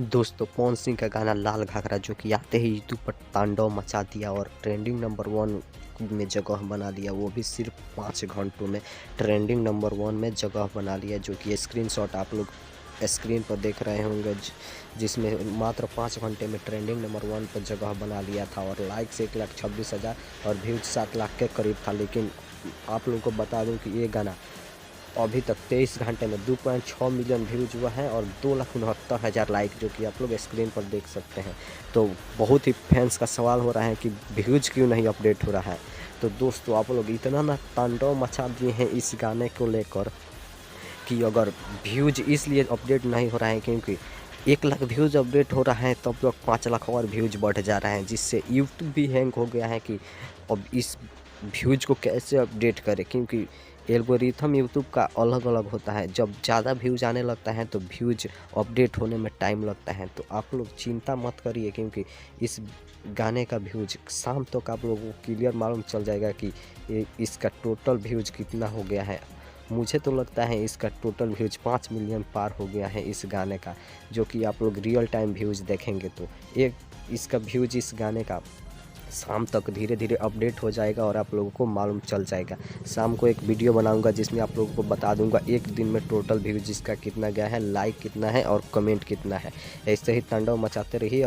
दोस्तों पवन सिंह का गाना लाल घाघरा जो कि आते ही यूट्यूब पर तांडव मचा दिया और ट्रेंडिंग नंबर 1 में जगह बना लिया, वो भी सिर्फ 5 घंटों में ट्रेंडिंग नंबर 1 में जगह बना लिया। जो कि स्क्रीनशॉट आप लोग स्क्रीन पर देख रहे होंगे, जिसमें मात्र 5 घंटे में ट्रेंडिंग नंबर 1 पर जगह बना लिया था और लाइक्स 1,26,000 और व्यूज 7 लाख के करीब था। लेकिन आप लोगों को बता दूं कि ये गाना अभी तक 23 घंटे में 2.6 मिलियन व्यूज हुआ है और 2,69,000 लाइक, जो कि आप लोग स्क्रीन पर देख सकते हैं। तो बहुत ही फैंस का सवाल हो रहा है कि व्यूज क्यों नहीं अपडेट हो रहा है। तो दोस्तों आप लोग इतना ना तांडव मचा दिए हैं इस गाने को लेकर कि अगर व्यूज इसलिए अपडेट नहीं हो रहा है क्योंकि 1 लाख व्यूज अपडेट हो रहा है, तब तक 5 लाख और व्यूज बढ़ जा रहा है, जिससे यूट्यूब भी हैंग हो गया है कि अब इस व्यूज को कैसे अपडेट करें। क्योंकि एल्गोरिथम यूट्यूब का अलग अलग होता है, जब ज़्यादा व्यूज आने लगता है तो व्यूज अपडेट होने में टाइम लगता है। तो आप लोग चिंता मत करिए, क्योंकि इस गाने का व्यूज शाम तक आप लोगों को क्लियर मालूम चल जाएगा कि इसका टोटल व्यूज कितना हो गया है। मुझे तो लगता है इसका टोटल व्यूज 5 मिलियन पार हो गया है इस गाने का, जो कि आप लोग रियल टाइम व्यूज देखेंगे तो एक इसका व्यूज इस गाने का शाम तक धीरे धीरे अपडेट हो जाएगा और आप लोगों को मालूम चल जाएगा। शाम को एक वीडियो बनाऊंगा जिसमें आप लोगों को बता दूंगा एक दिन में टोटल व्यूज इसका कितना गया है, लाइक कितना है और कमेंट कितना है। ऐसे ही तांडव मचाते रहिए।